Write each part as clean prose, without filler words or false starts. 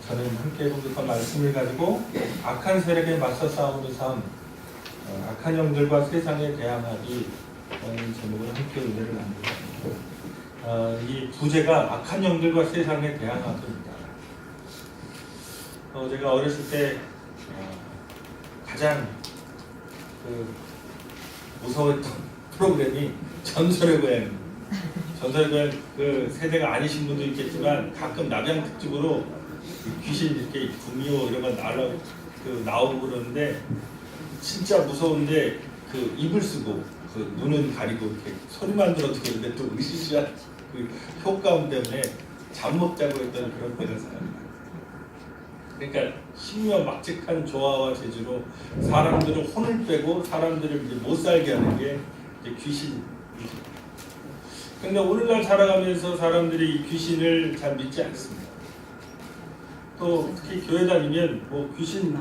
저는 함께 공독한 말씀을 가지고 악한 세력에 맞서 싸우는 삶, 악한 영들과 세상에 대항하기 라는 제목으로 함께 은혜를 나누고 있습니다. 이 부제가 악한 영들과 세상에 대항하기입니다. 제가 어렸을 때 가장 무서웠던 프로그램이 전설의 고향입니다. 전설의 고향 그 세대가 아니신 분도 있겠지만 가끔 남양 특집으로 귀신 이렇게 구미호 이런 거 나오고 그러는데 진짜 무서운데 그 입을 쓰고 그 눈은 가리고 이렇게 소리만 들어도 그런데 또 으시시한 그 효과음 때문에 잠 못 자고 했던 그런 때가 생각납니다. 그러니까 신묘막측한 조화와 재주로 사람들을 혼을 빼고 사람들을 이제 못 살게 하는 게 이제 귀신입니다. 근데 오늘날 살아가면서 사람들이 이 귀신을 잘 믿지 않습니다. 또 특히 교회 다니면 뭐 귀신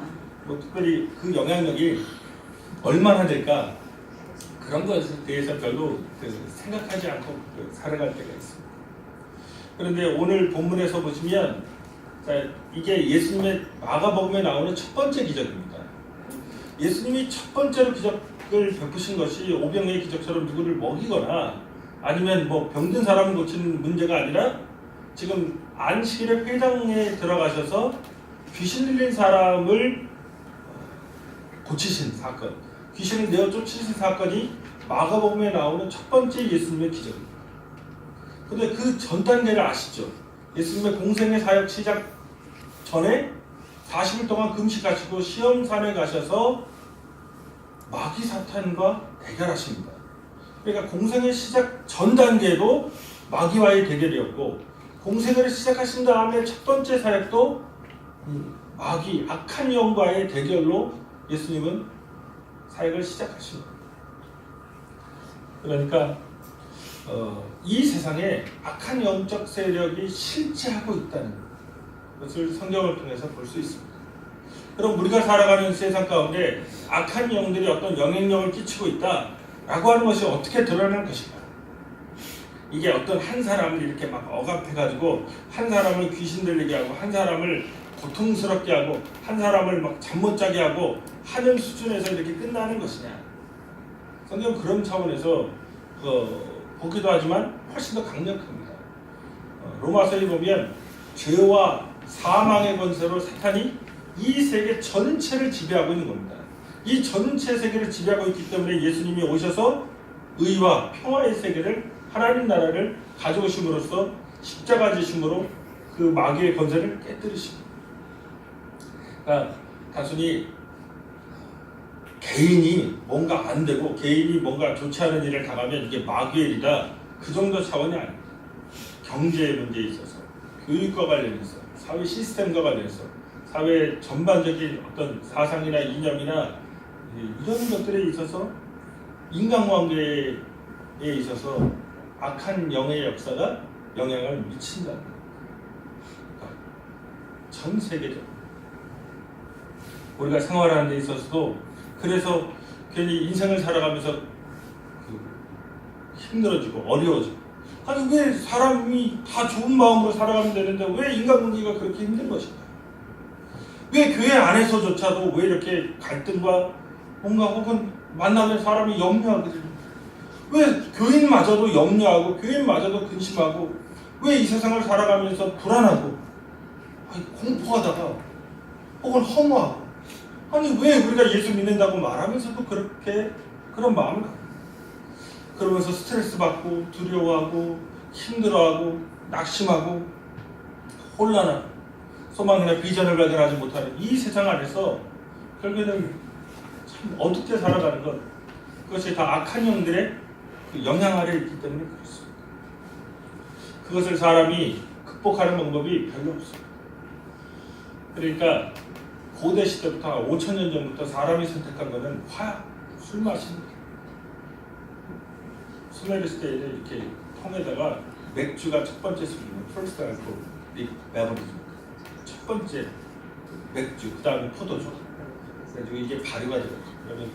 특별히 그 영향력이 얼마나 될까 그런 것에 대해서 별로 생각하지 않고 살아갈 때가 있습니다. 그런데 오늘 본문에서 보시면 이게 예수님의 마가복음에 나오는 첫 번째 기적입니다. 예수님이 첫 번째로 기적을 베푸신 것이 오병이의 기적처럼 누구를 먹이거나 아니면 뭐 병든 사람을 고치는 문제가 아니라 지금 안식일에 회당에 들어가셔서 귀신 들린 사람을 고치신 사건, 귀신을 내어 쫓으신 사건이 마가복음에 나오는 첫 번째 예수님의 기적입니다. 그런데 그 전 단계를 아시죠? 예수님의 공생의 사역 시작 전에 40일 동안 금식하시고 시험산에 가셔서 마귀 사탄과 대결하십니다. 그러니까 공생의 시작 전 단계도 마귀와의 대결이었고 공생을 시작하신 다음에 첫 번째 사역도 마귀, 악한 영과의 대결로 예수님은 사역을 시작하십니다. 그러니까 이 세상에 악한 영적 세력이 실제하고 있다는 것을 성경을 통해서 볼 수 있습니다. 그럼 우리가 살아가는 세상 가운데 악한 영들이 어떤 영향력을 끼치고 있다라고 하는 것이 어떻게 드러나는 것인가? 이게 어떤 한 사람을 이렇게 막 억압해가지고 한 사람을 귀신 들리게 하고 한 사람을 고통스럽게 하고 한 사람을 막 잠 못 자게 하고 하는 수준에서 이렇게 끝나는 것이냐? 성경은 그런 차원에서 보기도 하지만 훨씬 더 강력합니다. 로마서에 보면 죄와 사망의 권세로 사탄이 이 세계 전체를 지배하고 있는 겁니다. 이 전체 세계를 지배하고 있기 때문에 예수님이 오셔서 의와 평화의 세계를 하나님 나라를 가져오심으로써 십자가 지심으로 그 마귀의 권세를 깨뜨리십니다. 그러니까 단순히 개인이 뭔가 안 되고 개인이 뭔가 좋지 않은 일을 당하면 이게 마귀의 일이다 그 정도 차원이 아닙니다. 경제 문제에 있어서 교육과 관련해서 사회 시스템과 관련해서 사회 전반적인 어떤 사상이나 이념이나 이런 것들에 있어서 인간관계에 있어서 악한 영의 역사가 영향을 미친다. 그러니까 전 세계적으로 우리가 생활하는 데 있어서도 그래서 괜히 인생을 살아가면서 힘들어지고 어려워지고 아니 왜 사람이 다 좋은 마음으로 살아가면 되는데 왜 인간관계가 그렇게 힘든 것인가? 왜 교회 안에서조차도 왜 이렇게 갈등과 뭔가 혹은 만나면 사람이 염려하게 됩니까? 왜 교인마저도 염려하고 교인마저도 근심하고 왜 이 세상을 살아가면서 불안하고 공포하다가 혹은 허무하고 아니 왜 우리가 예수 믿는다고 말하면서도 그렇게 그런 마음을 갖고 그러면서 스트레스 받고 두려워하고 힘들어하고 낙심하고 혼란하고 소망이나 비전을 발견하지 못하는 이 세상 안에서 결국에는 참 어둡게 살아가는 것 그것이 다 악한 영들의 그 영향 아래에 있기 때문에 그렇습니다. 그것을 사람이 극복하는 방법이 별로 없습니다. 그러니까 고대 시대부터 5,000년 전부터 사람이 선택한 것은 화약, 술 마시는 거예요. 수메르 시대에 이렇게 통에다가 맥주가 첫 번째 술입니다. 퍼스트 알코올 베버리지 첫 번째 맥주, 그 다음에 포도주. 그래가지고 이게 발효가 되거든요. 그러면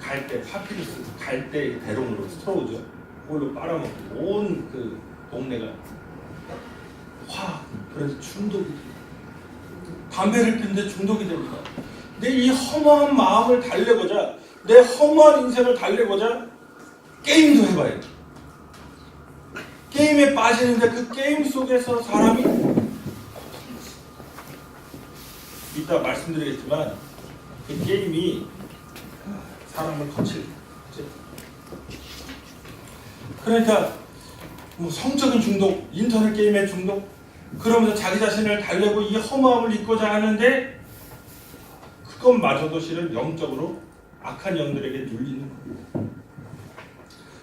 갈대, 파피루스, 갈대 대롱으로 스트로우죠. 그걸로 빨아먹고 온 그 동네가 그래서 중독이 담배를 피는데 중독이 됩니다. 내 이 허무한 마음을 달래고자, 내 허무한 인생을 달래고자 게임도 해봐요. 게임에 빠지는데 그 게임 속에서 사람이 이따 말씀드리겠지만 그 게임이 사람을 거칠죠. 그러니까 뭐 성적인 중독, 인터넷 게임의 중독, 그러면서 자기 자신을 달래고 이 허무함을 잊고자 하는데 그것마저도 실은 영적으로 악한 영들에게 눌리는 겁니다.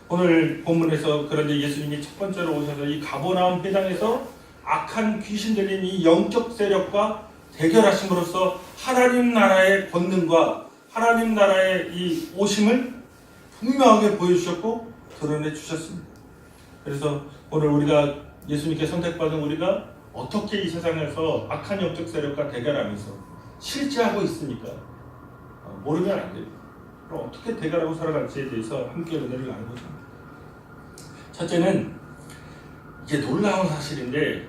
오늘 본문에서 그런데 예수님이 첫 번째로 오셔서 이 가버나움 회당에서 악한 귀신 들린 이 영적 세력과 대결하심으로써 하나님 나라의 권능과 하나님 나라의 이 오심을 분명하게 보여주셨고 드러내 주셨습니다. 그래서 오늘 우리가 예수님께 선택받은 우리가 어떻게 이 세상에서 악한 영적 세력과 대결하면서 실제하고 있으니까 모르면 안 돼요. 그럼 어떻게 대결하고 살아갈지에 대해서 함께 은혜를 나누고자 합니다. 첫째는 이게 놀라운 사실인데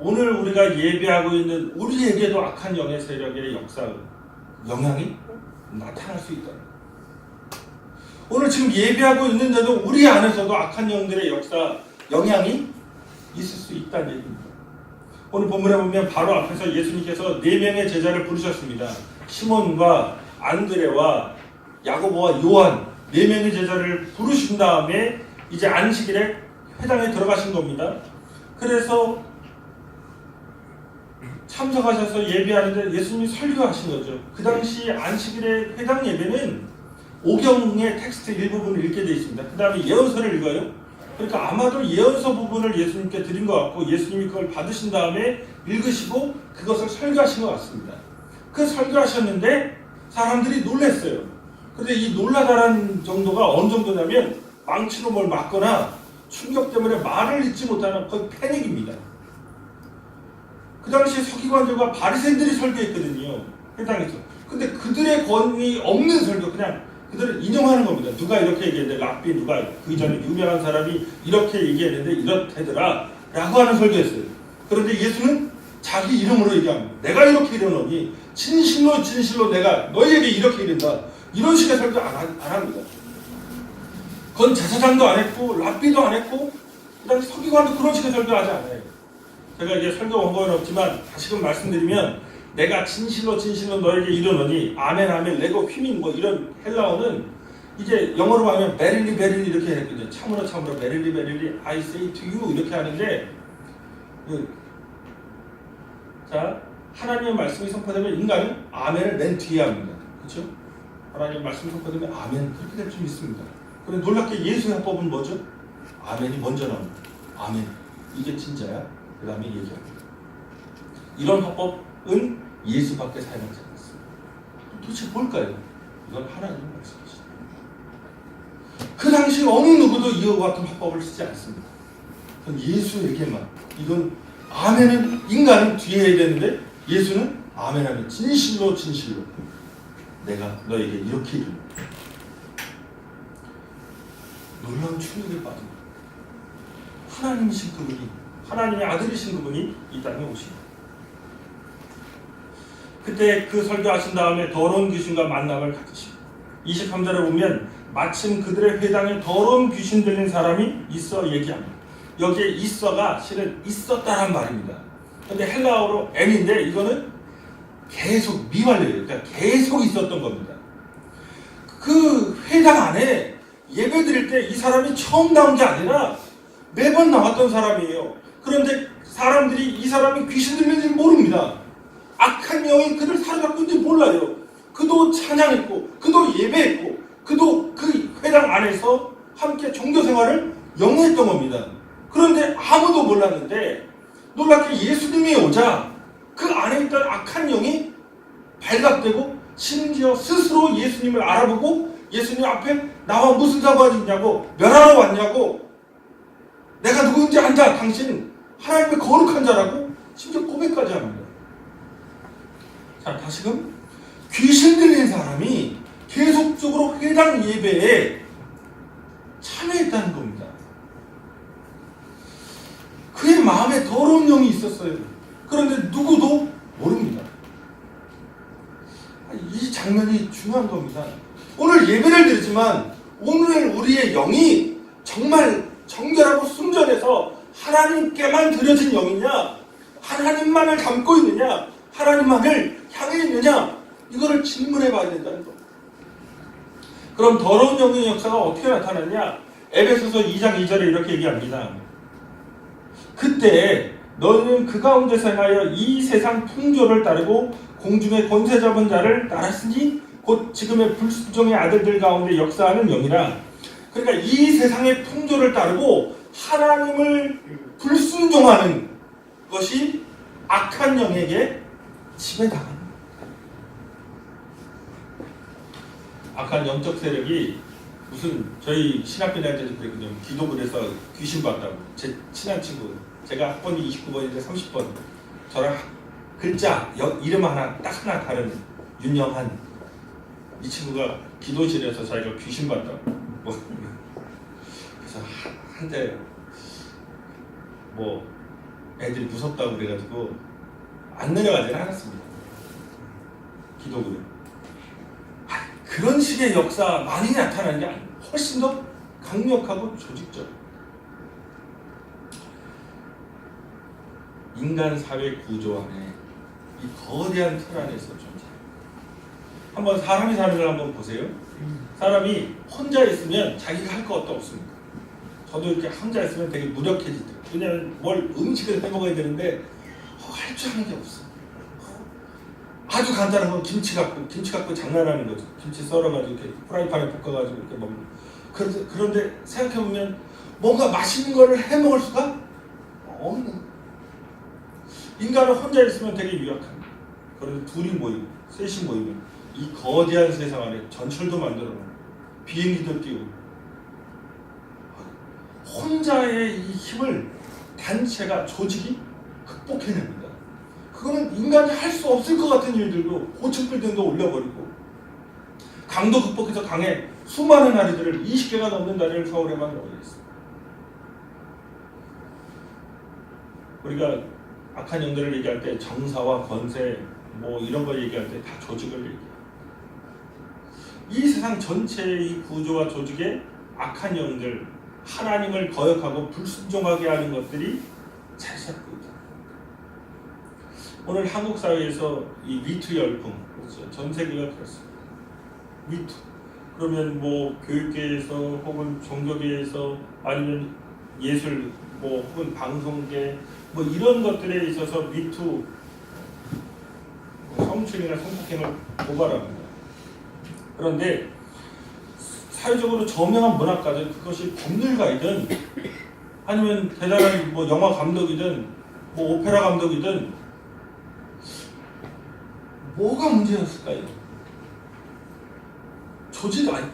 오늘 우리가 예배하고 있는 우리에게도 악한 영의 세력의 영향이 나타날 수 있다. 오늘 지금 예배하고 있는데도 우리 안에서도 악한 영들의 영향이 있을 수 있다는 얘기입니다. 오늘 본문에 보면 바로 앞에서 예수님께서 4명의 제자를 부르셨습니다. 시몬과 안드레와 야고보와 요한 4명의 제자를 부르신 다음에 이제 안식일에 회당에 들어가신 겁니다. 그래서 참석하셔서 예배하는데 예수님이 설교하신 거죠. 그 당시 안식일의 회당 예배는 오경의 텍스트 일부분을 읽게 되어 있습니다. 그 다음에 예언서를 읽어요. 그러니까 아마도 예언서 부분을 예수님께 드린 것 같고 예수님이 그걸 받으신 다음에 읽으시고 그것을 설교하신 것 같습니다. 그 설교하셨는데 사람들이 놀랐어요. 그런데 이 놀라다라는 정도가 어느 정도냐면 망치로 뭘 맞거나 충격 때문에 말을 잇지 못하는 거의 패닉입니다. 그 당시에 서기관들과 바리새인들이 설교했거든요. 회당에서. 근데 그들의 권위 없는 설교, 그냥 그들을 인용하는 겁니다. 누가 이렇게 얘기했는데 랍비 누가 그 전에 유명한 사람이 이렇게 얘기했는데 이렇대더라 라고 하는 설교였어요. 그런데 예수는 자기 이름으로 얘기합니다. 내가 이렇게 이르노니 진실로 진실로 내가 너희에게 이렇게 이른다. 이런 식의 설교 안 합니다. 그건 제사장도 안 했고 랍비도 안 했고 그 당시 서기관도 그런 식의 설교하지 않아요. 제가 이게 설교 원고는 없지만 다시금 말씀드리면 내가 진실로 진실로 너에게 이르노니 아멘 아멘 레고 휘민 뭐 이런 헬라어는 이제 영어로 하면 베릴리 베릴리 이렇게 했거든요. 참으로 참으로 베릴리 베릴리 I say to you 이렇게 하는데 자 하나님의 말씀이 선포되면 인간은 아멘을 맨 뒤에 합니다. 그렇죠? 하나님의 말씀이 선포되면 아멘 그렇게 될 줄 믿습니다. 그런데 놀랍게 예수의 화법은 뭐죠? 아멘이 먼저 나옵니다. 아멘 이게 진짜야? 그 다음에 얘기합니다. 이런 화법은 예수밖에 사용하지 않았습니다. 도대체 뭘까요? 이건 하나님의 말씀이시죠. 그 당시 어느 누구도 이와 같은 화법을 쓰지 않습니다. 그건 예수에게만. 이건 아멘은 인간은 뒤에 해야 되는데 예수는 아멘하면 진실로 진실로 내가 너에게 이렇게 이른다. 놀라운 충격에 빠집니다. 하나님이신 그분이 하나님의 아들이신 그분이 이 땅에 오십니다. 그때 그 설교하신 다음에 더러운 귀신과 만남을 가지십니다. 23절에 보면 마침 그들의 회당에 더러운 귀신 들린 사람이 있어 얘기합니다. 여기에 있어가 실은 있었다란 말입니다. 근데 헬라어로 M인데 이거는 계속 미완료예요. 그러니까 계속 있었던 겁니다. 그 회당 안에 예배 드릴 때 이 사람이 처음 나온 게 아니라 매번 나왔던 사람이에요. 그런데 사람들이 이 사람이 귀신 들리는지 모릅니다. 악한 영이 그를 사로잡고 있는지 몰라요. 그도 찬양했고 그도 예배했고 그도 그 회당 안에서 함께 종교생활을 영위했던 겁니다. 그런데 아무도 몰랐는데 놀랍게 예수님이 오자 그 안에 있던 악한 영이 발각되고 심지어 스스로 예수님을 알아보고 예수님 앞에 나와 무슨 상관이 있냐고 멸하러 왔냐고 내가 누구인지 안다. 당신 하나님의 거룩한 자라고 심지어 고백까지 합니다. 자, 다시금 귀신 들린 사람이 계속적으로 회당 예배에 참여했다는 겁니다. 그의 마음에 더러운 영이 있었어요. 그런데 누구도 모릅니다. 장면이 중요한 겁니다. 오늘 예배를 드리지만 오늘 우리의 영이 정말 정결하고 순전해서 하나님께만 드려진 영이냐, 하나님만을 담고 있느냐, 하나님만을 향해 있느냐, 이거를 질문해 봐야 된다는 겁니다. 그럼 더러운 영의 역사가 어떻게 나타나냐? 에베소서 2장 2절에 이렇게 얘기합니다. 그때 너희는 그 가운데서 행하여 이 세상 풍조를 따르고 공중의 권세 잡은 자를 따랐으니 곧 지금의 불순종의 아들들 가운데 역사하는 영이라. 그러니까 이 세상의 풍조를 따르고 하나님을 불순종하는 것이 악한 영에게 지배당합니다. 악한 영적 세력이 무슨 저희 신학교 다닐 때도 그랬거든요. 기도를 해서 귀신 봤다고. 제 친한 친구, 제가 학번이 29번인데 30번, 저랑 글자 이름 하나 딱 하나 다른 윤영한, 이 친구가 기도실에서 자기가 귀신 봤다고. 그래서 한때 뭐 애들이 무섭다고 그래가지고 안 내려가지는 않았습니다. 기도구를. 그런 식의 역사 많이 나타나는 게 아니에요. 훨씬 더 강력하고 조직적. 인간 사회 구조 안에 이 거대한 틀 안에서 존재해요. 한번 사람이 사는 걸 한번 보세요. 사람이 혼자 있으면 자기가 할 것도 없습니다. 저도 이렇게 혼자 있으면 되게 무력해지더라고요. 왜냐하면 뭘 음식을 해 먹어야 되는데 할 줄 아는 게 없어. 아주 간단한 건 김치 갖고 장난하는 거죠. 김치 썰어가지고 이렇게 프라이팬에 볶아가지고 이렇게 먹는. 그런데 생각해보면 뭔가 맛있는 거를 해 먹을 수가 없는. 인간은 혼자 있으면 되게 유약합니다. 그런데 둘이 모이고 셋이 모이면 이 거대한 세상 안에 전철도 만들어놓고 비행기도 띄우고, 혼자의 이 힘을 단체가, 조직이 극복해냅니다. 그거는 인간이 할 수 없을 것 같은 일들도, 고층 빌딩도 올려버리고, 강도 극복해서 강에 수많은 다리들을, 20개가 넘는 다리를 서울에만 넣어있습니다. 우리가 악한 영들을 얘기할 때 정사와 권세 뭐 이런 걸 얘기할 때 다 조직을 얘기해요. 이 세상 전체의 이 구조와 조직에 악한 영들, 하나님을 거역하고 불순종하게 하는 것들이 자리 잡고 있다. 오늘 한국 사회에서 이 미투 열풍, 그렇죠. 전 세계가 그렇습니다. 미투. 그러면 뭐 교육계에서 혹은 종교계에서 아니면 예술 뭐 혹은 방송계 뭐 이런 것들에 있어서 미투, 성추행이나 성폭행을 고발합니다. 그런데 사회적으로 저명한 문학가들, 그것이 법률가이든 아니면 대단한 뭐 영화 감독이든 뭐 오페라 감독이든 뭐가 문제였을까요?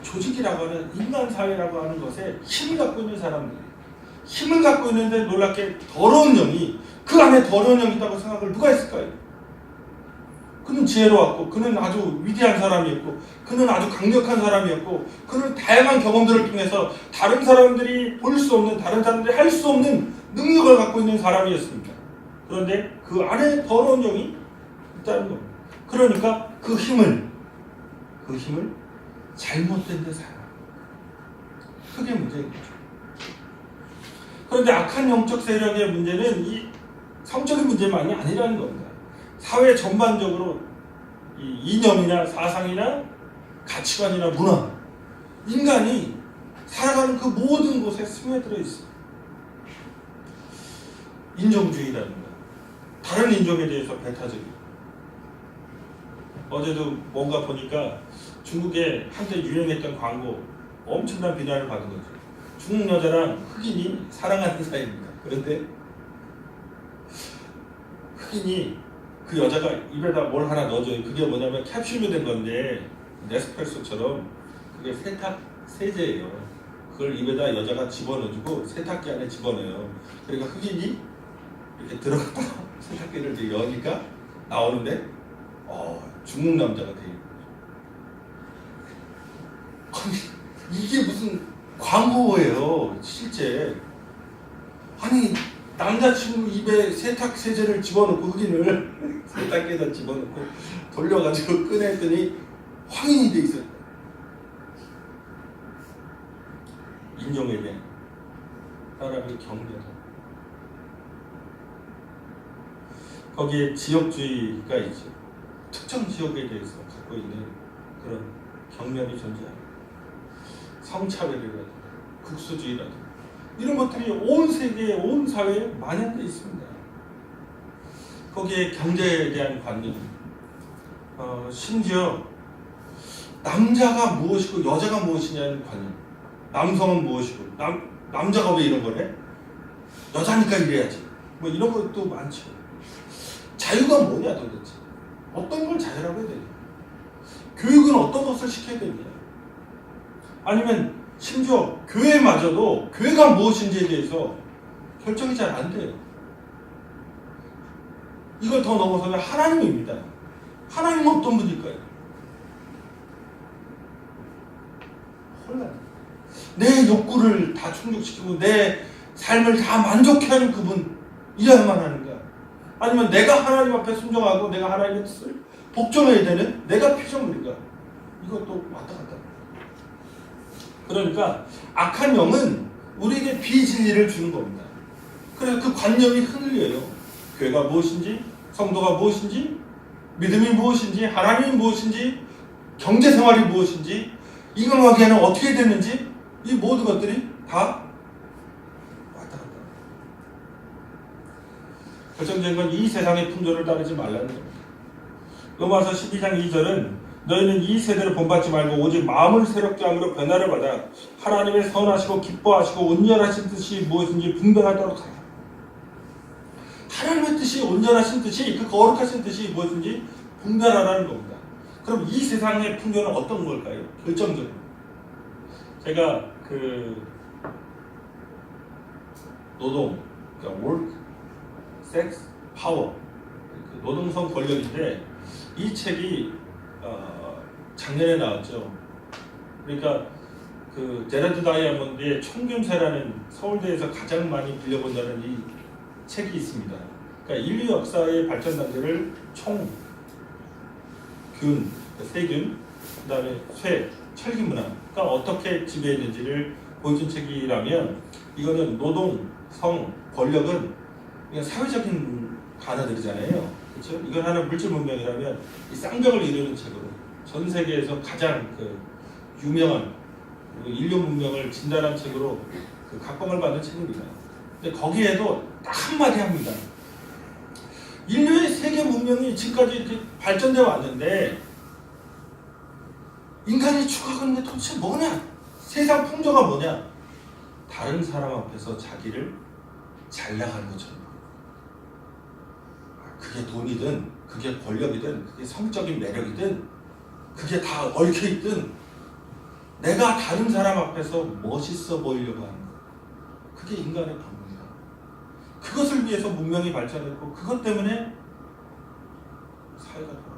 조직이라고 하는, 인간 사회라고 하는 것에 힘을 갖고 있는 사람들, 힘을 갖고 있는데 놀랍게 더러운 영이, 그 안에 더러운 영이 있다고 생각을 누가 했을까요? 그는 지혜로웠고, 그는 아주 위대한 사람이었고, 그는 아주 강력한 사람이었고, 그는 다양한 경험들을 통해서 다른 사람들이 볼 수 없는, 다른 사람들이 할 수 없는 능력을 갖고 있는 사람이었습니다. 그런데 그 안에 더러운 영이 있다는 겁니다. 그러니까 그 힘을 잘못된 데 사용합니다. 그게 문제인 거죠. 그런데 악한 영적 세력의 문제는 이 성적인 문제만이 아니라는 겁니다. 사회 전반적으로 이 이념이나 사상이나 가치관이나 문화, 인간이 살아가는 그 모든 곳에 스며들어 있어요. 인종주의라든가 다른 인종에 대해서 배타적이고, 어제도 뭔가 보니까 중국에 한때 유행했던 광고, 엄청난 비난을 받은 거죠. 중국 여자랑 흑인이 사랑하는 사이입니다. 그런데 흑인이 그 여자가 입에다 뭘 하나 넣어줘요. 그게 뭐냐면 캡슐로 된 건데, 네스프레소처럼 그게 세탁 세제예요. 그걸 입에다 여자가 집어넣어주고 세탁기 안에 집어넣어요. 그러니까 흑인이 이렇게 들어갔다 세탁기를 이제 여니까 나오는데 중국 남자가 돼요. 이게 무슨 광고예요, 실제. 아니, 남자친구 입에 세탁 세제를 집어넣고, 흑인을 세탁기에다 집어넣고 돌려가지고 꺼냈더니 확인이 돼 있어요. 인종에 대한 사람의 경계다. 거기에 지역주의가 있죠. 특정 지역에 대해서 갖고 있는 그런 경멸이 존재합니다. 성차별이라든가 국수주의라든가 이런 것들이 온 세계에, 온 사회에 만연되어 있습니다. 거기에 경제에 대한 관념, 심지어 남자가 무엇이고 여자가 무엇이냐는 관념, 남성은 무엇이고 남자가 왜 이런 거래? 여자니까 이래야지. 뭐 이런 것도 많죠. 자유가 뭐냐 도대체? 어떤 걸 자유라고 해야 되냐? 교육은 어떤 것을 시켜야 되냐? 아니면 심지어 교회마저도 교회가 무엇인지에 대해서 결정이 잘 안 돼요. 이걸 더 넘어서면 하나님입니다. 하나님은 어떤 분일까요? 혼란. 내 욕구를 다 충족시키고 내 삶을 다 만족해 하는 그분이어야만 하는가? 아니면 내가 하나님 앞에 순종하고 내가 하나님의 뜻을 복종해야 되는 내가 피조물인가? 이것도 왔다 갔다. 그러니까 악한 영은 우리에게 비진리를 주는 겁니다. 그래서 그 관념이 흔들려요. 교회가 무엇인지, 성도가 무엇인지, 믿음이 무엇인지, 하나님이 무엇인지, 경제생활이 무엇인지, 인간관계는 어떻게 되는지 이 모든 것들이 다 왔다 갔다. 결정적인 건 이 세상의 풍조를 따르지 말라는 겁니다. 로마서 12장 2절은 너희는 이 세대를 본받지 말고 오직 마음을 새롭게 함으로 변화를 받아 하나님의 선하시고 기뻐하시고 온전하신 뜻이 무엇인지 분별하도록 하라. 하나님의 뜻이, 온전하신 뜻이, 그 거룩하신 뜻이 무엇인지 분별하라는 겁니다. 그럼 이 세상의 풍조는 어떤 걸까요? 결정적으로 제가 노동, 그러니까 work, sex, power, 노동성 권력인데 이 책이 작년에 나왔죠. 그러니까 제라드 다이아몬드의 총균세라는 서울대에서 가장 많이 빌려본다는 이 책이 있습니다. 그러니까 인류 역사의 발전 단계를 균, 세균, 그 다음에 쇠, 철기 문화가 어떻게 지배했는지를 보여준 책이라면 이거는 노동, 성, 권력은 그냥 사회적인 단어들이잖아요. 그렇죠? 이건 하나 물질 문명이라면 이 쌍벽을 이루는 책으로 전 세계에서 가장 유명한 인류 문명을 진단한 책으로 각광을 받는 책입니다. 근데 거기에도 딱 한마디 합니다. 인류의 세계 문명이 지금까지 이렇게 발전되어 왔는데 인간이 추구하는 게 도대체 뭐냐? 세상 풍조가 뭐냐? 다른 사람 앞에서 자기를 잘 나가는 것처럼. 그게 돈이든 그게 권력이든 그게 성적인 매력이든 그게 다 얽혀있든 내가 다른 사람 앞에서 멋있어 보이려고 하는 것. 그게 인간의 본능이다. 그것을 위해서 문명이 발전했고 그것 때문에 사회가 돌아갑니다.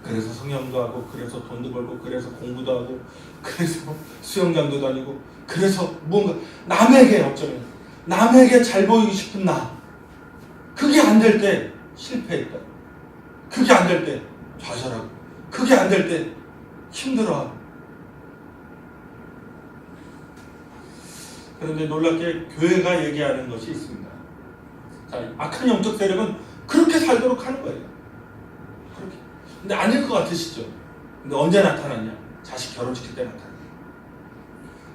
그래서 성형도 하고 그래서 돈도 벌고 그래서 공부도 하고 그래서 수영장도 다니고 그래서 뭔가 남에게 어쩌면 남에게 잘 보이고 싶은 나 그게 안 될 때 실패했다. 그게 안 될 때 좌절하고 그게 안 될 때 힘들어하고. 그런데 놀랍게 교회가 얘기하는 것이 있습니다. 자, 악한 영적 세력은 그렇게 살도록 하는 거예요. 그렇게. 근데 아닐 것 같으시죠? 근데 언제 나타났냐? 자식 결혼시킬 때 나타났냐?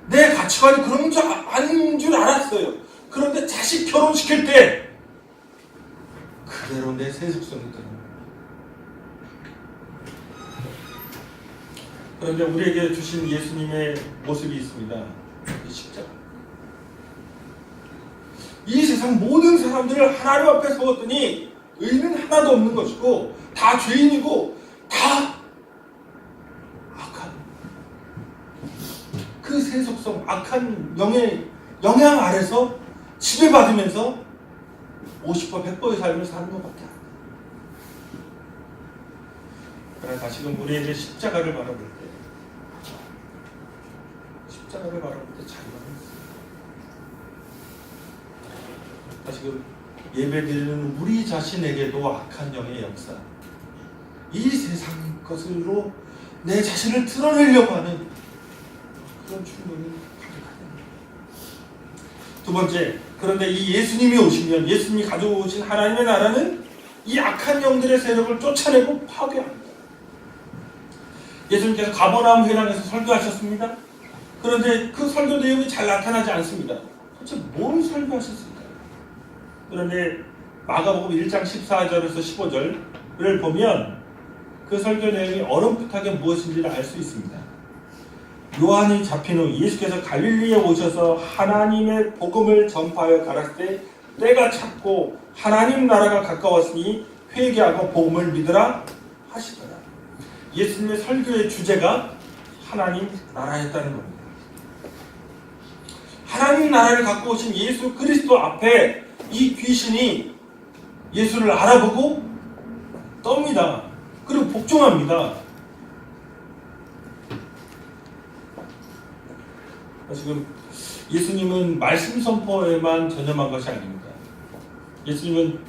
내 가치관이 그런 줄 아닌 줄 알았어요. 그런데 자식 결혼시킬 때 그대로 내 세속성이 드러납니다. 그런데 우리에게 주신 예수님의 모습이 있습니다. 이 십자가. 이 세상 모든 사람들을 하나님 앞에 세웠더니 의는 하나도 없는 것이고 다 죄인이고 다 악한 그 세속성, 악한 영의 영향 아래서 지배받으면서 50% 100%의 삶을 사는 것밖에 안 돼요. 그러나 다시금 우리에게 십자가를 바라볼 때 자기가 있어요. 다시금 예배드리는 우리 자신에게도 악한 영의 역사, 이 세상 것으로 내 자신을 드러내려고 하는 그런 충동이 가득하다. 두 번째, 그런데 이 예수님이 오시면 예수님이 가지고 오신 하나님의 나라는 이 악한 영들의 세력을 쫓아내고 파괴합니다. 예수님께서 가버나움 회당에서 설교하셨습니다. 그런데 그 설교 내용이 잘 나타나지 않습니다. 도대체 뭘 설교하셨을까요? 그런데 마가복음 1장 14절에서 15절을 보면 그 설교 내용이 어렴풋하게 무엇인지를 알 수 있습니다. 요한이 잡힌 후 예수께서 갈릴리에 오셔서 하나님의 복음을 전파하여 가라을 때 때가 찼고 하나님 나라가 가까웠으니 회개하고 복음을 믿으라 하시더라. 예수님의 설교의 주제가 하나님 나라였다는 겁니다. 하나님 나라를 갖고 오신 예수 그리스도 앞에 이 귀신이 예수를 알아보고 떱니다. 그리고 복종합니다. 지금 예수님은 말씀 선포에만 전념한 것이 아닙니다. 예수님은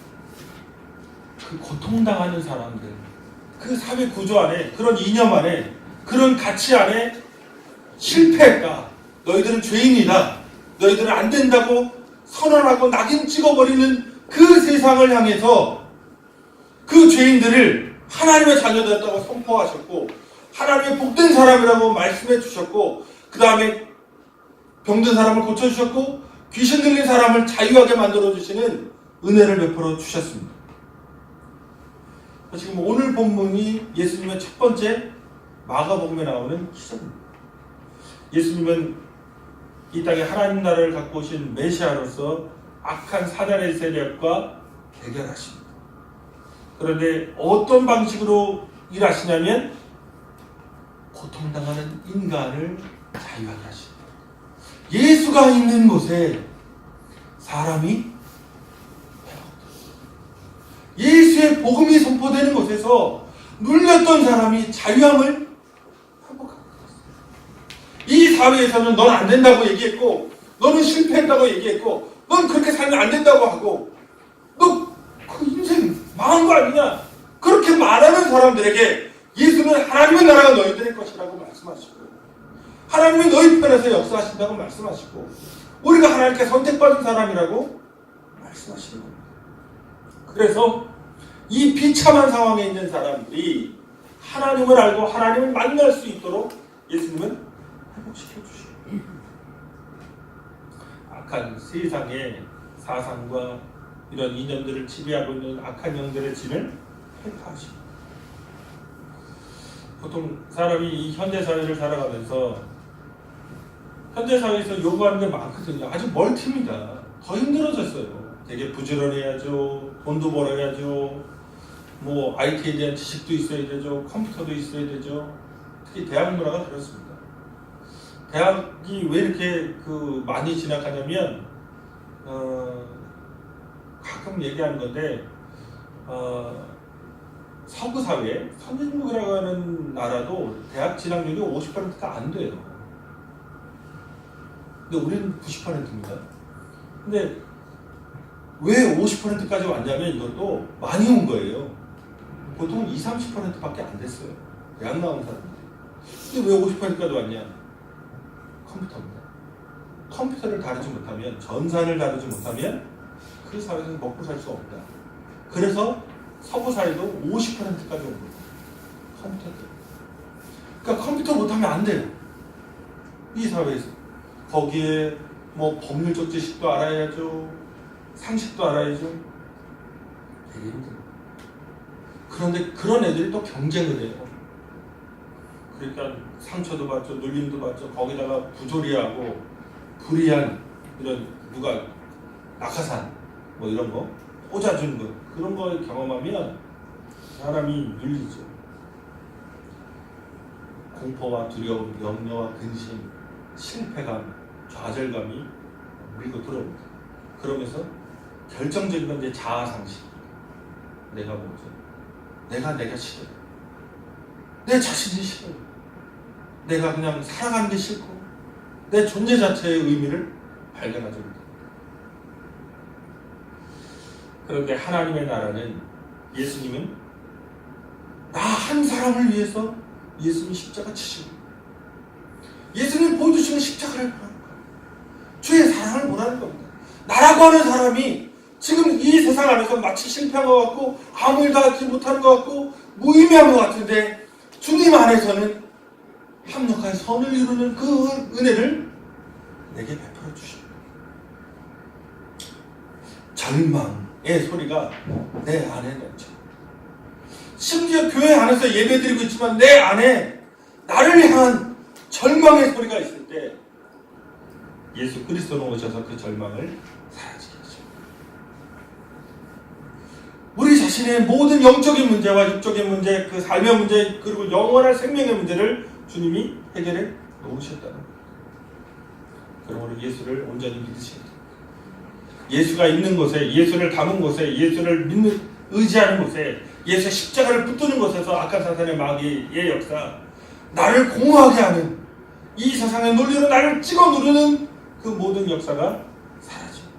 그 고통당하는 사람들, 그 사회 구조 안에, 그런 이념 안에, 그런 가치 안에 실패했다. 너희들은 죄인이다. 너희들은 안 된다고 선언하고 낙인 찍어버리는 그 세상을 향해서 그 죄인들을 하나님의 자녀되었다고 선포하셨고 하나님의 복된 사람이라고 말씀해 주셨고 그 다음에 병든 사람을 고쳐주셨고 귀신 들린 사람을 자유하게 만들어주시는 은혜를 베풀어 주셨습니다. 지금 오늘 본문이 예수님의 첫 번째 마가복음에 나오는 시작입니다. 예수님은 이 땅에 하나님 나라를 갖고 오신 메시아로서 악한 사단의 세력과 대결하십니다. 그런데 어떤 방식으로 일하시냐면 고통당하는 인간을 자유하게 하십니다. 예수가 있는 곳에 사람이 예수의 복음이 선포되는 곳에서 눌렸던 사람이 자유함을 회복하고 있었어요. 이 사회에서는 넌 안 된다고 얘기했고 너는 실패했다고 얘기했고 넌 그렇게 살면 안 된다고 하고 너 그 인생 망한 거 아니냐 그렇게 말하는 사람들에게 예수는 하나님의 나라가 너희들의 것이라고 말씀하시고 하나님이 너희 편에서 역사하신다고 말씀하시고 우리가 하나님께 선택받은 사람이라고 말씀하시는 겁니다. 그래서 이 비참한 상황에 있는 사람들이 하나님을 알고 하나님을 만날 수 있도록 예수님은 회복시켜 주시고 악한 세상의 사상과 이런 이념들을 지배하고 있는 악한 영들의 진을 회파하시고 보통 사람이 이 현대사회를 살아가면서 현대사회에서 요구하는 게 많거든요. 아주 멀티입니다. 더 힘들어졌어요. 되게 부지런해야죠. 돈도 벌어야죠. 뭐 IT에 대한 지식도 있어야 되죠. 컴퓨터도 있어야 되죠. 특히 대학 문화가 그렇습니다. 대학이 왜 이렇게 많이 진학하냐면 가끔 얘기하는 건데 서구 사회, 선진국이라고 하는 나라도 대학 진학률이 50%가 안 돼요. 근데 우리는 90%입니다. 근데 왜 50%까지 왔냐면 이것도 많이 온 거예요. 보통은 20-30%밖에 안 됐어요. 대학 나온 사람들이. 근데 왜 50%까지 왔냐? 컴퓨터입니다. 컴퓨터를 다루지 못하면, 전산을 다루지 못하면 그 사회에서 먹고 살 수 없다. 그래서 서구 사회도 50%까지 온 거예요. 컴퓨터. 그러니까 컴퓨터 못하면 안 돼요. 이 사회에서. 거기에 뭐 법률적 지식도 알아야죠. 상식도 알아야죠. 되게 힘들어요. 그런데 그런 애들이 또 경쟁을 해요. 그러니까 상처도 받죠. 눌림도 받죠. 거기다가 부조리하고 불이한 이런 누가 낙하산 뭐 이런 거 꽂아주는 거 그런 거 경험하면 사람이 눌리죠. 공포와 두려움, 염려와 근심, 실패감, 좌절감이 밀고 들어옵니다. 그러면서 결정적인 건 이제 자아상실. 내가 뭐죠? 내가 싫어요. 내 자신이 싫어요. 내가 그냥 살아가는 게 싫고 내 존재 자체의 의미를 발견하지 못합니다. 그런데 하나님의 나라는 예수님은 나 한 사람을 위해서 예수님 십자가 치시고 예수님 보여주시는 십자가를 보라는 거예요. 주의 사랑을 보라는 겁니다. 나라고 하는 사람이 지금 이 세상 안에서 마치 실패한 것 같고 아무 일도 하지 못하는 것 같고 무의미한 것 같은데 주님 안에서는 합력한 선을 이루는 그 은혜를 내게 베풀어 주십니다. 절망의 소리가 내 안에 넘쳐. 심지어 교회 안에서 예배드리고 있지만 내 안에 나를 향한 절망의 소리가 있을 때 예수 그리스도는 오셔서 그 절망을 사라지게 하죠. 우리 자신의 모든 영적인 문제와 육적인 문제, 그 삶의 문제, 그리고 영원한 생명의 문제를 주님이 해결해 놓으셨다는 거예요. 그러므로 예수를 온전히 믿으셔야 돼요. 예수가 있는 곳에, 예수를 담은 곳에, 예수를 의지하는 곳에, 예수의 십자가를 붙드는 곳에서 악한 사탄의 마귀의 역사, 나를 공허하게 하는 이 세상의 논리로 나를 찍어 누르는 그 모든 역사가 사라집니다.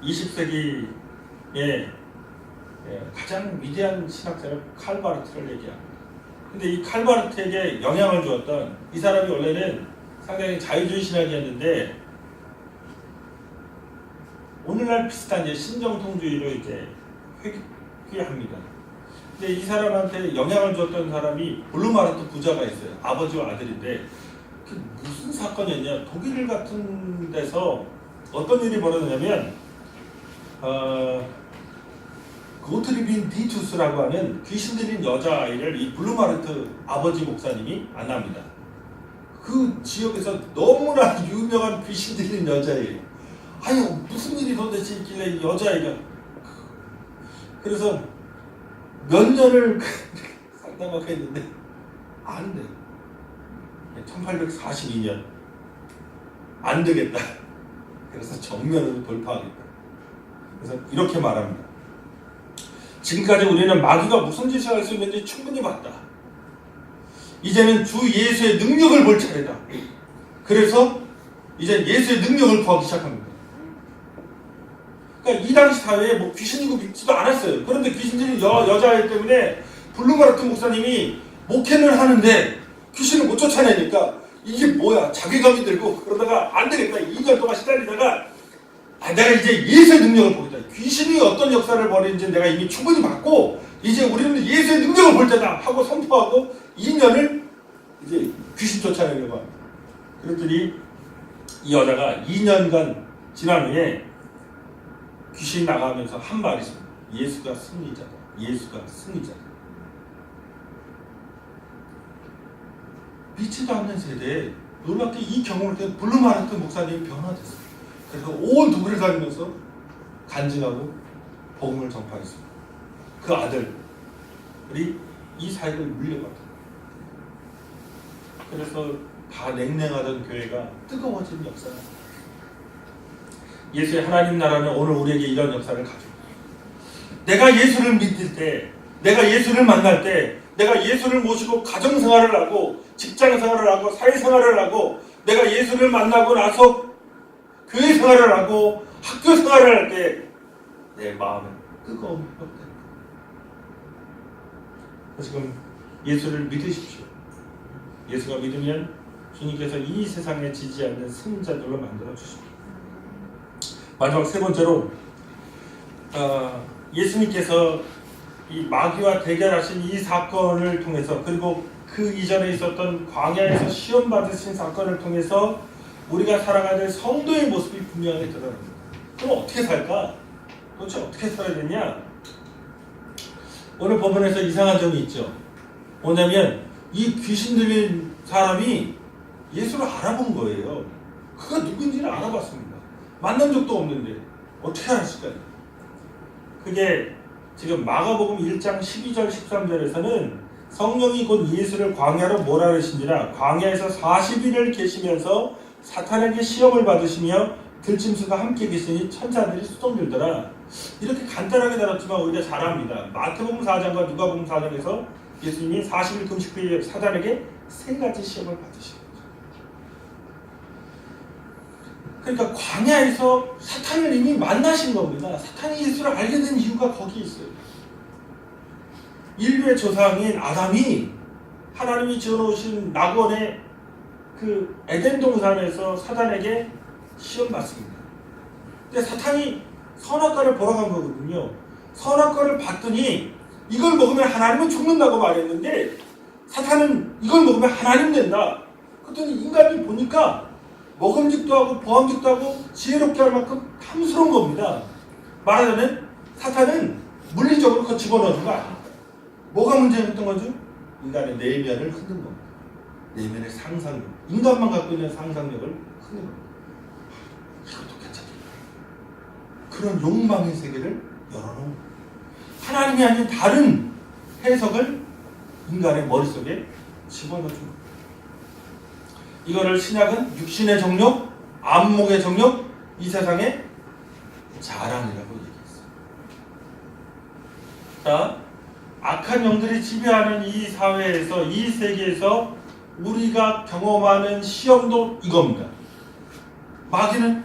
20세기의 가장 위대한 신학자는 칼 바르트를 얘기합니다. 근데 이 칼 바르트에게 영향을 주었던 이 사람이 원래는 상당히 자유주의 신학이었는데 오늘날 비슷한 이제 신정통주의로 이제 회귀합니다. 근데 이 사람한테 영향을 줬던 사람이 블루마르트 부자가 있어요. 아버지와 아들인데 그 무슨 사건이었냐? 독일 같은 데서 어떤 일이 벌어졌냐면 고트리빈 디투스라고 하는 귀신 들린 여자아이를 이 블루마르트 아버지 목사님이 만납니다. 그 지역에서 너무나 유명한 귀신 들린 여자아이예요. 아니 무슨 일이 도대체 있길래 이 여자아이가. 그래서 몇 년을 상담하고 했는데 안 돼. 1842년 안 되겠다. 그래서 정면으로 돌파하겠다. 그래서 이렇게 말합니다. 지금까지 우리는 마귀가 무슨 짓을 할 수 있는지 충분히 봤다. 이제는 주 예수의 능력을 볼 차례다. 그래서 이제 예수의 능력을 구하기 시작합니다. 그러니까 이 당시 사회에 뭐 귀신이고 믿지도 않았어요. 그런데 귀신 들린 여자아이 때문에 블루마르트 목사님이 목회를 하는데 귀신을 못 쫓아내니까 이게 뭐야 자괴감이 들고 그러다가 안 되겠다. 2년 동안 시달리다가 내가 이제 예수의 능력을 보겠다. 귀신이 어떤 역사를 벌이는지 내가 이미 충분히 봤고 이제 우리는 예수의 능력을 볼 때다 하고 선포하고 2년을 이제 귀신 쫓아내려고 합니다. 그랬더니 이 여자가 2년간 지난 후에 귀신이 나가면서 한 말이 있습니다. 예수가 승리자다. 예수가 승리자다. 믿지도 않는 세대에 놀랍게 이 경험을 통해 블루마르트 목사님이 변화됐어요. 그래서 온 독일을 다니면서 간증하고 복음을 전파했습니다. 그 아들이 이 사역을 물려받았다. 그래서 다 냉랭하던 교회가 뜨거워진 역사가 예수의 하나님 나라는 오늘 우리에게 이런 역사를 가져옵니다. 내가 예수를 믿을 때, 내가 예수를 만날 때, 내가 예수를 모시고 가정생활을 하고 직장생활을 하고 사회생활을 하고 내가 예수를 만나고 나서 교회 생활을 하고 학교 생활을 할 때 내 마음은 뜨거움이 회복된다. 지금 예수를 믿으십시오. 예수가 믿으면 주님께서 이 세상에 지지 않는 승자들로 만들어 주십니다. 마지막 세 번째로 예수님께서 이 마귀와 대결하신 이 사건을 통해서 그리고 그 이전에 있었던 광야에서 시험 받으신 사건을 통해서 우리가 살아가야 될 성도의 모습이 분명하게 드러납니다. 그럼 어떻게 살까? 도대체 어떻게 살아야 되냐? 오늘 법원에서 이상한 점이 있죠. 뭐냐면 이 귀신 들린 사람이 예수를 알아본 거예요. 그가 누군지를 알아봤습니다. 만난 적도 없는데 어떻게 알았을까요? 그게 지금 마가복음 1장 12절 13절에서는 성령이 곧 예수를 광야로 몰아내시니라 광야에서 40일을 계시면서 사탄에게 시험을 받으시며 들짐승과 함께 계시니 천사들이 수동들더라. 이렇게 간단하게 다뤘지만 오히려 잘합니다. 마태복음 4장과 누가복음 4장에서 예수님이 40일 금식 후에 사단에게 세 가지 시험을 받으신 거죠. 그러니까 광야에서 사탄을 이미 만나신 겁니다. 사탄이 예수를 알게 된 이유가 거기 있어요. 인류의 조상인 아담이 하나님이 지어놓으신 낙원의 그 에덴 동산에서 사탄에게 시험받습니다. 근데 사탄이 선악과를 보러 간 거거든요. 선악과를 봤더니 이걸 먹으면 하나님은 죽는다고 말했는데 사탄은 이걸 먹으면 하나님 된다. 그랬더니 인간이 보니까 먹음직도 하고 보암직도 하고 지혜롭게 할 만큼 탐스러운 겁니다. 말하자면 사탄은 물리적으로 그거 집어넣은 거 아닙니다. 뭐가 문제였던 거죠? 인간의 내면을 흔든 겁니다. 내면의 상상력, 인간만 갖고 있는 상상력을 흔든 겁니다. 이것도 괜찮다. 그런 욕망의 세계를 열어놓은 겁니다. 하나님이 아닌 다른 해석을 인간의 머릿속에 집어넣어준 겁니다. 이거를 신약은 육신의 정욕, 안목의 정욕, 이 세상의 자랑이라고 얘기했어요. 자, 악한 영들이 지배하는 이 사회에서, 이 세계에서 우리가 경험하는 시험도 이겁니다. 마귀는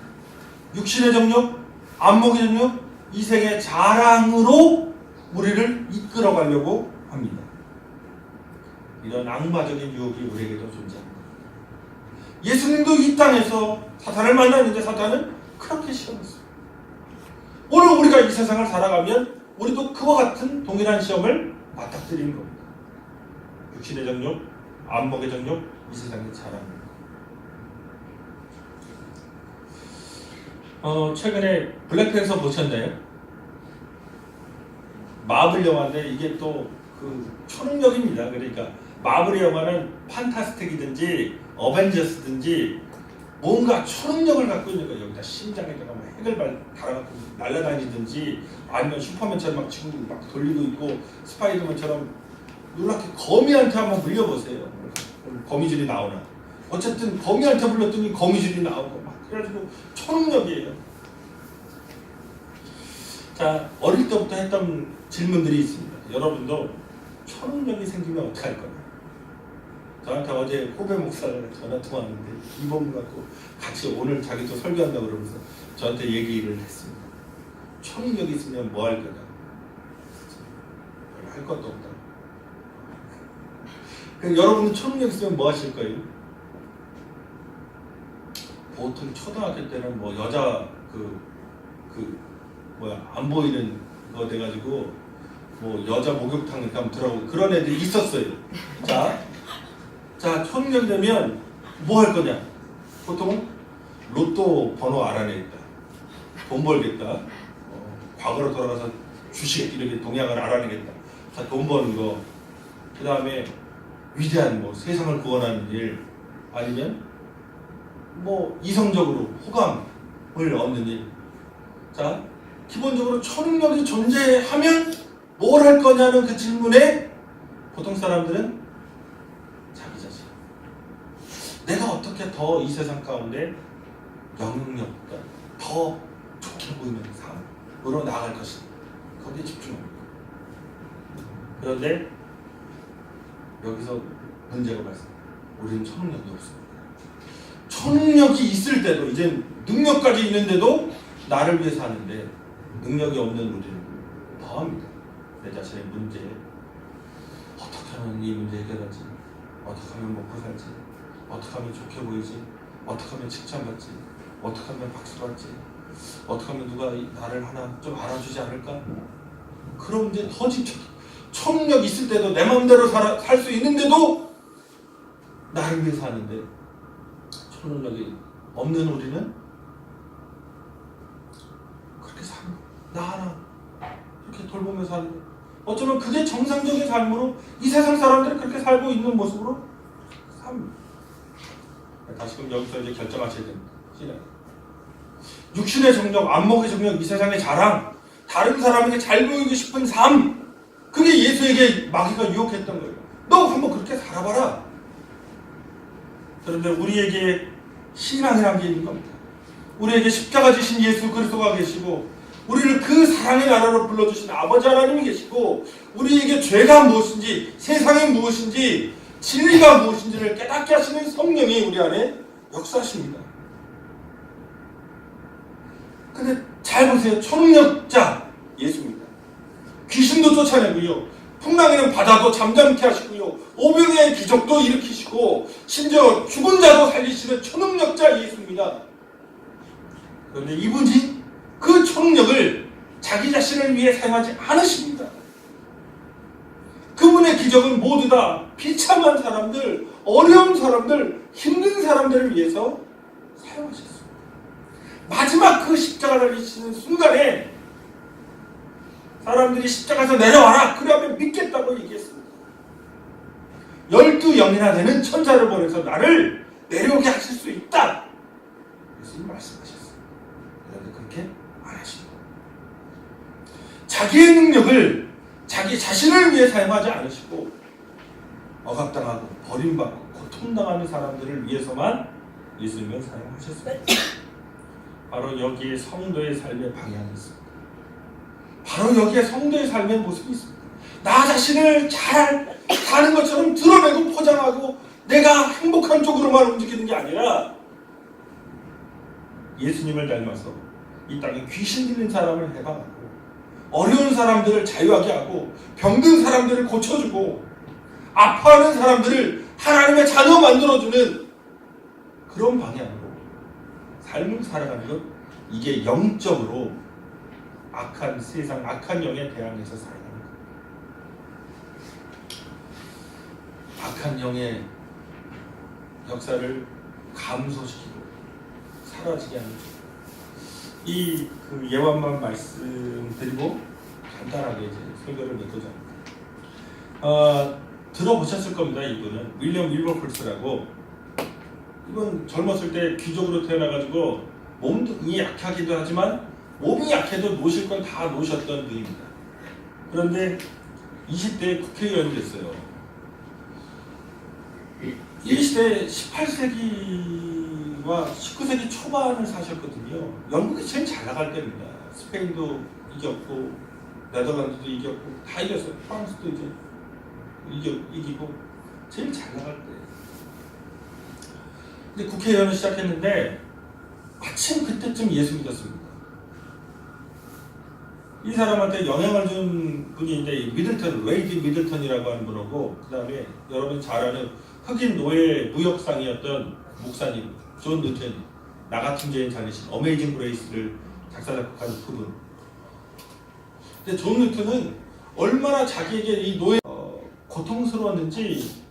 육신의 정욕, 안목의 정욕, 이 세계의 자랑으로 우리를 이끌어가려고 합니다. 이런 악마적인 유혹이 우리에게도 존재합니다. 예수님도 이 땅에서 사탄을 만났는데 사탄은 그렇게 시험했어요. 오늘 우리가 이 세상을 살아가면 우리도 그와 같은 동일한 시험을 맞닥뜨리는 겁니다. 육신의 정욕, 안목의 정욕, 이 세상의 자랑입니다. 최근에 블랙팬서 보셨나요? 마블 영화인데 이게 또 그 초능력입니다. 그러니까 마블의 영화는 판타스틱이든지 어벤져스든지 뭔가 초능력을 갖고 있는 거예요. 여기다 심장에다가 막 핵을 달아갖고 날아다니든지 아니면 슈퍼맨처럼 막 지금 막 돌리고 있고 스파이더맨처럼 놀랍게 거미한테 한번 물려보세요. 거미줄이 나오나. 어쨌든 거미한테 물렸더니 거미줄이 나오고 막 그래가지고 초능력이에요. 자, 어릴 때부터 했던 질문들이 있습니다. 여러분도 초능력이 생기면 어떻게 할 거냐. 저한테 어제 후배 목사가 전화 통화하는데 이번 갖고 같이 오늘 자기도 설교한다고 그러면서 저한테 얘기를 했습니다. 초능력이 있으면 뭐 할 거냐. 별로 할 것도 없다. 그럼 여러분은 초능력 있으면 뭐 하실 거예요? 보통 초등학교 때는 뭐 여자 안 보이는 거 돼가지고 뭐 여자 목욕탕 이렇게 한번 들어가고 그런 애들이 있었어요. 자, 초능력 되면 뭐 할 거냐? 보통은 로또 번호 알아내겠다. 돈 벌겠다. 과거로 돌아가서 주식 이렇게 동향을 알아내겠다. 자, 돈 버는 거. 그 다음에 위대한 뭐 세상을 구원하는 일 아니면 뭐 이성적으로 호감을 얻는 일. 자, 기본적으로 초능력이 존재하면 뭘 할 거냐는 그 질문에 보통 사람들은 자기 자신. 내가 어떻게 더 이 세상 가운데 영향력과 더 좋게 보이는 삶으로 나아갈 것인가. 거기에 집중합니다. 그런데 여기서 문제가 발생합니다. 우리는 초능력이 없습니다. 초능력이 있을 때도 이제 능력까지 있는데도 나를 위해 사는데 능력이 없는 우리는 더합니다. 내 자신의 문제, 어떻게 하면 이 문제 해결하지? 어떻게 하면 먹고 살지? 어떻게 하면 좋게 보이지? 어떻게 하면 칭찬받지? 어떻게 하면 박수 받지? 어떻게 하면 누가 나를 하나 좀 알아주지 않을까? 그런 문제에 더 집착해. 초능력 있을 때도 내 마음대로 살 수 있는데도 나를 위해 사는데 초능력이 없는 우리는 그렇게 삽니다. 나 하나 이렇게 돌보면서 사는 거예요. 어쩌면 그게 정상적인 삶으로 이 세상 사람들이 그렇게 살고 있는 모습으로 삽니다. 다시금 여기서 이제 결정하셔야 됩니다. 육신의 정력, 안목의 정력, 이 세상의 자랑, 다른 사람에게 잘 보이고 싶은 삶, 그게 예수에게 마귀가 유혹했던 거예요. 너 한번 그렇게 살아봐라. 그런데 우리에게 신앙이라는 게 있는 겁니다. 우리에게 십자가 지신 예수 그리스도가 계시고 우리를 그 사랑의 나라로 불러주신 아버지 하나님이 계시고 우리에게 죄가 무엇인지 세상이 무엇인지 진리가 무엇인지를 깨닫게 하시는 성령이 우리 안에 역사하십니다. 근데 잘 보세요. 초능력자 예수입니다. 귀신도 쫓아내고요. 풍랑이는 바다도 잠잠케 하시고요. 오병이의 기적도 일으키시고 심지어 죽은 자도 살리시는 초능력자 예수입니다. 그런데 이분이 그 초능력을 자기 자신을 위해 사용하지 않으십니다. 그분의 기적은 모두 다 비참한 사람들, 어려운 사람들, 힘든 사람들을 위해서 사용하셨습니다. 마지막 그 십자가 달리시는 순간에 사람들이 십자가에서 내려와라! 그러면 믿겠다고 얘기했습니다. 12영이나 되는 천사를 보내서 나를 내려오게 하실 수 있다! 예수님 말씀하셨습니다. 그런데 그렇게 안 하십니다. 자기의 능력을 자기 자신을 위해 사용하지 않으시고 억압당하고 버림받고 고통당하는 사람들을 위해서만 예수님을 사용하셨습니다. 바로 여기에 성도의 삶의 방향이 있습니다. 바로 여기에 성도의 삶의 모습이 있습니다. 나 자신을 잘 사는 것처럼 드러내고 포장하고 내가 행복한 쪽으로만 움직이는 게 아니라 예수님을 닮아서 이 땅에 귀신 들린 사람을 해방하고 어려운 사람들을 자유하게 하고 병든 사람들을 고쳐주고 아파하는 사람들을 하나님의 자녀 만들어주는 그런 방향으로 삶을 살아가는 것, 이게 영적으로 악한 세상, 악한 영에 대항해서 살아가는 것. 악한 영의 역사를 감소시키고 사라지게 하는 것. 이 그 예화만 말씀드리고 간단하게 이제 설교를 맺고자 합니다. 들어보셨을 겁니다. 이분은 윌리엄 윌버폴스라고. 이분 젊었을 때 귀족으로 태어나가지고 몸이 약하기도 하지만 몸이 약해도 노실 건 다 노셨던 분입니다. 그런데 20대에 국회의원이 됐어요. 이 시대 18세기와 19세기 초반을 사셨거든요. 영국이 제일 잘 나갈 때입니다. 스페인도 이겼고 네덜란드도 이겼고 다 이겼어요. 프랑스도 이제 이기고 제일 잘 나갈 때. 근데 국회의원을 시작했는데 마침 그때쯤 예수 믿었습니다. 이 사람한테 영향을 준 분이 이제 미들턴, 레이디 미들턴이라고 하는 분이고, 그 다음에 여러분 잘 아는 흑인 노예 무역상이었던 목사님 존 뉴턴, 나 같은 죄인 살리신 어메이징 그레이스를 작사 작곡한 그분. 근데 존 뉴턴은 얼마나 자기에게 이 노예 고통스러웠는지,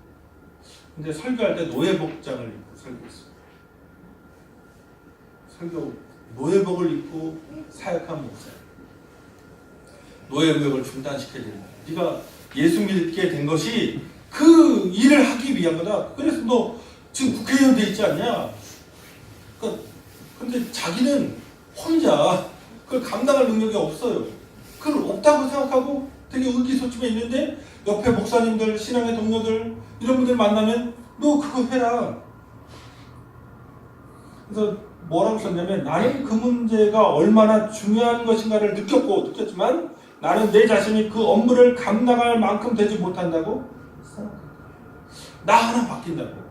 근데 설교할 때 노예복장을 입고 설교했어요. 노예복을 입고 사역한 목사. 노예무역을 중단시켜야 된다. 네가 예수 믿게 된 것이 그 일을 하기 위한 거다. 그래서 너 지금 국회의원 돼 있지 않냐? 근데 자기는 혼자 그걸 감당할 능력이 없어요. 그걸 없다고 생각하고 되게 의기소침해 있는데 옆에 목사님들, 신앙의 동료들 이런 분들 만나면 너 그거 해라. 그래서 뭐라고 썼냐면 나는 그 문제가 얼마나 중요한 것인가를 느꼈지만 나는 내 자신이 그 업무를 감당할 만큼 되지 못한다고 생각한다. 나 하나 바뀐다고.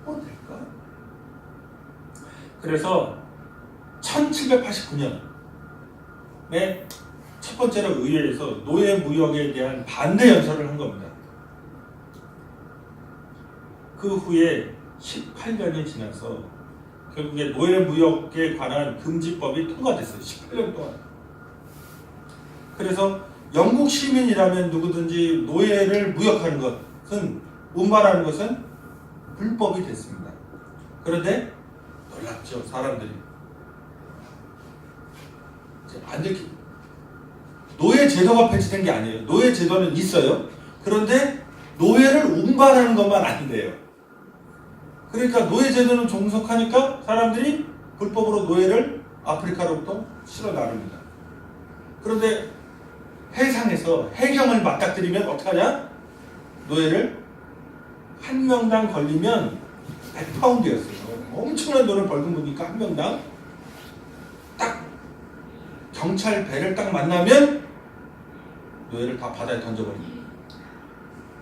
될까? 그래서 1789년에 첫 번째로 의회에서 노예 무역에 대한 반대 연설을 한 겁니다. 그 후에 18년이 지나서 결국에 노예 무역에 관한 금지법이 통과됐어요. 18년 동안. 그래서 영국 시민이라면 누구든지 노예를 무역하는 것은, 운반하는 것은 불법이 됐습니다. 그런데 놀랍죠, 사람들이. 안 들키고. 노예 제도가 폐지된 게 아니에요. 노예 제도는 있어요. 그런데 노예를 운반하는 것만 안 돼요. 그러니까 노예 제도는 종속하니까 사람들이 불법으로 노예를 아프리카로부터 실어 나릅니다. 그런데 해상에서 해경을 맞닥뜨리면 어떡하냐? 노예를 한 명당 걸리면 100파운드였어요. 엄청난 돈을 벌금 보니까 한 명당 딱 경찰 배를 딱 만나면 노예를 다 바다에 던져버립니다.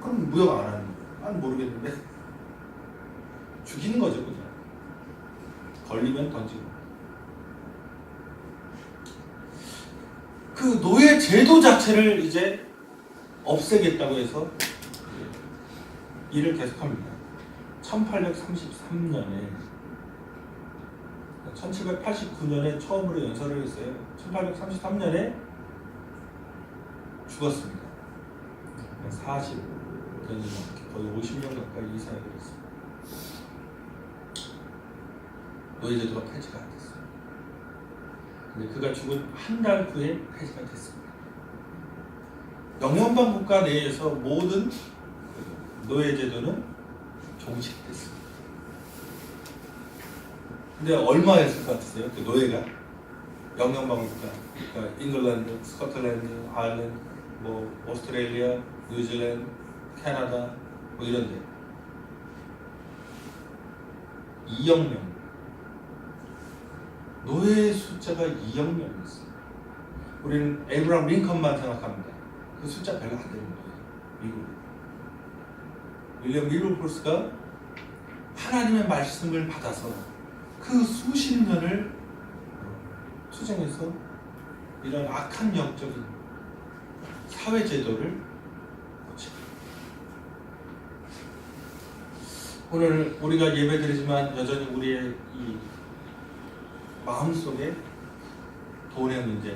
그럼 무역 안 하는 거예요. 난 모르겠는데 죽이는 거죠, 그냥. 걸리면 던지고. 그 노예 제도 자체를 이제 없애겠다고 해서 일을 계속합니다. 1833년에 1789년에 처음으로 연설을 했어요. 1833년에 죽었습니다. 40년 거의 50년 가까이 이상을 했습니다. 노예제도가 폐지가 안 됐어요. 근데 그가 죽은 한 달 후에 폐지가 됐습니다. 영연방 국가 내에서 모든 노예제도는 종식됐습니다. 근데 얼마였을 것 같으세요? 그 노예가 영연방 국가, 그러니까 잉글랜드, 스코틀랜드, 아일랜드, 뭐 오스트레일리아, 뉴질랜드, 캐나다 뭐 이런데 2억 명. 노예 숫자가 2억 명이었어요. 우리는 에이브라함 링컨만 생각합니다. 그 숫자 별로 안 되는 거예요. 미국. 윌리엄 윌버포스가 하나님의 말씀을 받아서 그 수십 년을 투쟁해서 이런 악한 영적인 사회 제도를 고칩니다. 오늘 우리가 예배드리지만 여전히 우리의 이 마음속에 돈의 문제,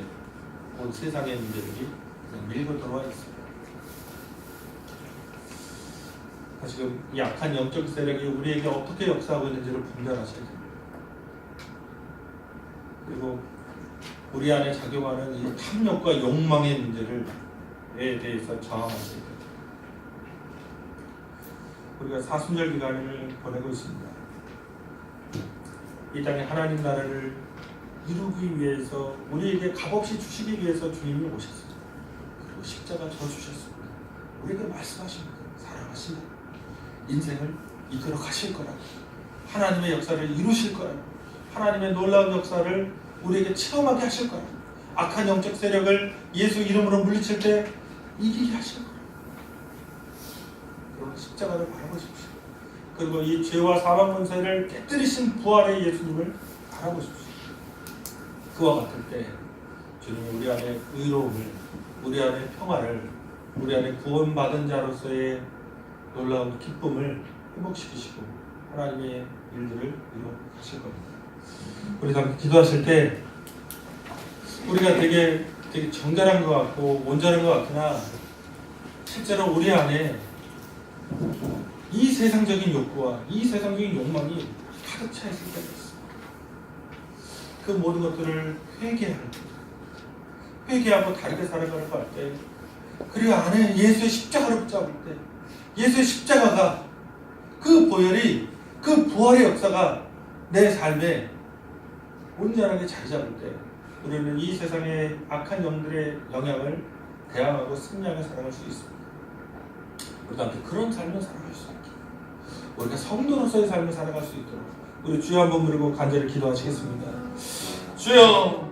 온 세상의 문제들이 밀고 들어와 있습니다. 지금 이 악한 영적 세력이 우리에게 어떻게 역사하고 있는지를 분별하셔야 됩니다. 그리고 우리 안에 작용하는 이 탐욕과 욕망의 문제를 대해서 저항하셔야 됩니다. 우리가 사순절 기간을 보내고 있습니다. 이 땅에 하나님 나라를 이루기 위해서 우리에게 값없이 주시기 위해서 주님이 오셨습니다. 그리고 십자가 져 주셨습니다. 우리에게 말씀하십니다. 사랑하신다. 인생을 이끌어 가실 거라고. 하나님의 역사를 이루실 거라고. 하나님의 놀라운 역사를 우리에게 체험하게 하실 거라고. 악한 영적 세력을 예수 이름으로 물리칠 때 이기게 하실 거라고. 그리고 십자가를 바라보십시오. 그리고 이 죄와 사망 권세를 깨뜨리신 부활의 예수님을 바라보십시오. 그와 같을 때 주님이 우리 안에 의로움을, 우리 안에 평화를, 우리 안에 구원받은 자로서의 놀라운 기쁨을 회복시키시고 하나님의 일들을 이루어 가실 겁니다. 우리 다 기도하실 때 우리가 되게 정결한 것 같고 온전한 것 같으나 실제로 우리 안에 이 세상적인 욕구와 이 세상적인 욕망이 가득 차 있을 때가 있습니다. 그 모든 것들을 회개하는 때, 회개하고 다르게 살아가려고 할 때, 그리고 안에 예수의 십자가를 붙잡을 때, 예수의 십자가가 그 보혈이, 그 부활의 역사가 내 삶에 온전하게 자리 잡을 때 우리는 이 세상의 악한 영들의 영향을 대항하고 승리하며 살아갈 수 있습니다. 우리가 함께 그런 삶을 살아갈 수 있게, 우리가 성도로서의 삶을 살아갈 수 있도록 우리 주여 한번 부르고 간절히 기도하시겠습니다. 주여,